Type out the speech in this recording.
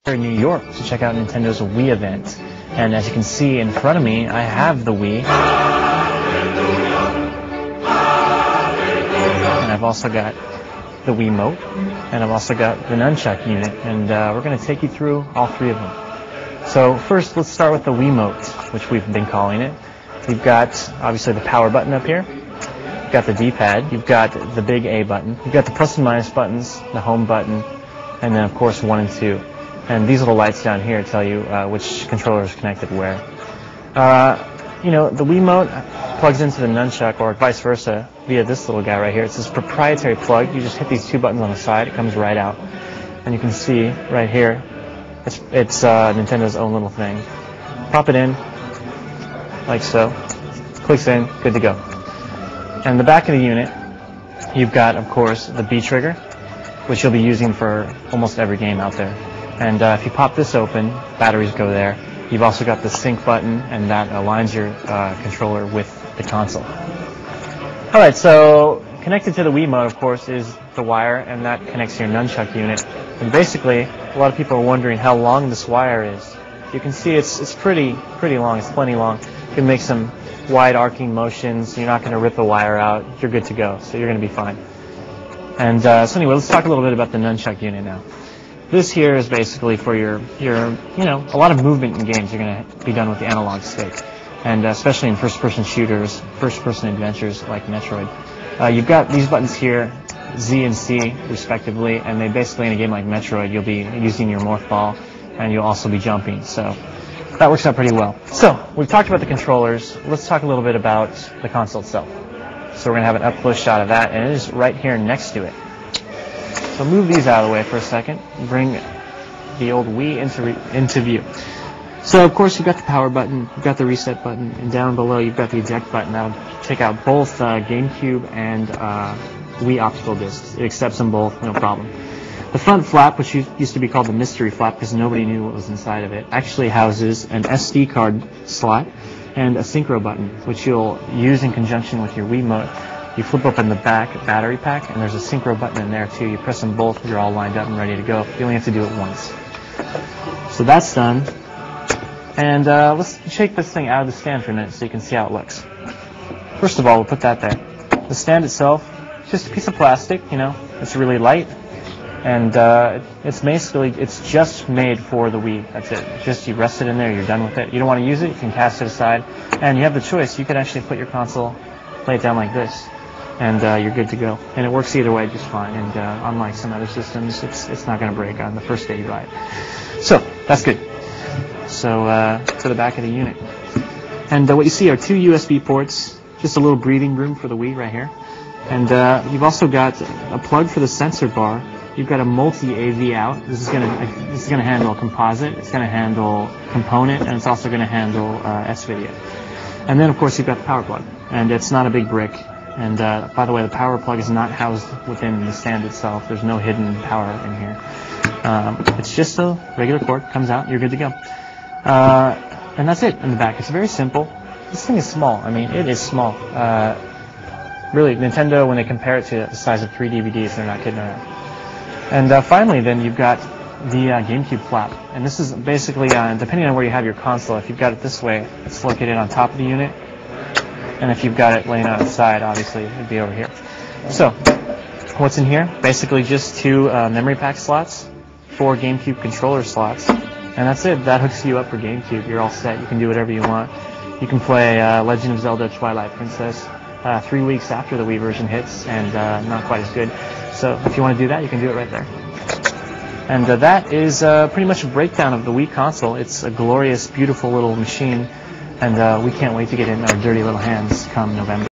In New York to check out Nintendo's Wii event. And as you can see in front of me, I have the Wii. And I've also got the wiimote. And I've also got the nunchuck unit. And we're going to take you through all three of them. So first, let's start with the wiimote, which we've been calling it. You've got, obviously, the power button up here. You've got the D-pad. You've got the big A button. You've got the plus and minus buttons, the home button, and then, of course, 1 and 2. And these little lights down here tell you which controller is connected where. The Wiimote plugs into the nunchuck, or vice versa, via this little guy right here. It's this proprietary plug. You just hit these two buttons on the side. It comes right out. And you can see right here, it's Nintendo's own little thing. Pop it in, like so. Clicks in, good to go. And the back of the unit, you've got, of course, the B trigger, which you'll be using for almost every game out there. And if you pop this open, batteries go there. You've also got the sync button, and that aligns your controller with the console. Alright, so connected to the Wiimote, of course, is the wire, and that connects to your nunchuck unit. And basically, a lot of people are wondering how long this wire is. You can see it's pretty long. It's plenty long. You can make some wide arcing motions. You're not going to rip the wire out. You're good to go, so you're going to be fine. And so anyway, let's talk a little bit about the nunchuck unit now. This here is basically for your a lot of movement in games. You're going to be done with the analog stick, and especially in first-person shooters, first-person adventures like Metroid. You've got these buttons here, Z and C respectively, and they basically, in a game like Metroid, you'll be using your morph ball, and you'll also be jumping. So that works out pretty well. So we've talked about the controllers. Let's talk a little bit about the console itself. So we're going to have an up-close shot of that, and it is right here next to it. So move these out of the way for a second. Bring the old Wii into view. So of course you've got the power button, you've got the reset button, and down below you've got the eject button. That'll take out both GameCube and Wii optical discs. It accepts them both, no problem. The front flap, which used to be called the mystery flap because nobody knew what was inside of it, actually houses an SD card slot and a synchro button, which you'll use in conjunction with your Wiimote. You flip open the back battery pack, and there's a synchro button in there too. You press them both, you're all lined up and ready to go. You only have to do it once. So that's done. And let's shake this thing out of the stand for a minute so you can see how it looks. First of all, we'll put that there. The stand itself, just a piece of plastic, it's really light. And it's just made for the Wii. That's it. Just you rest it in there, you're done with it. You don't want to use it, you can cast it aside. And you have the choice. You could actually put your console, lay it down like this, and you're good to go. And it works either way just fine. And unlike some other systems, it's not going to break on the first day you buy it. So that's good. So to the back of the unit. And what you see are two USB ports, just a little breathing room for the Wii right here. And you've also got a plug for the sensor bar. You've got a multi-AV out. This is gonna handle composite. It's gonna handle component, and it's also gonna handle S-video. And then, of course, you've got the power plug, and it's not a big brick. And by the way, the power plug is not housed within the stand itself. There's no hidden power in here. It's just a regular cord. Comes out, you're good to go. And that's it in the back. It's very simple. This thing is small. I mean, it is small. Really, Nintendo, when they compare it to the size of 3 DVDs, they're not kidding around. And finally, then, you've got the GameCube flap. And this is basically, depending on where you have your console, if you've got it this way, it's located on top of the unit. And if you've got it laying on its side, obviously, it'd be over here. So, what's in here? Basically just two memory pack slots, 4 GameCube controller slots. And that's it. That hooks you up for GameCube. You're all set. You can do whatever you want. You can play Legend of Zelda Twilight Princess 3 weeks after the Wii version hits, and not quite as good. So if you want to do that, you can do it right there. And that is pretty much a breakdown of the Wii console. It's a glorious, beautiful little machine, and we can't wait to get it in our dirty little hands come November.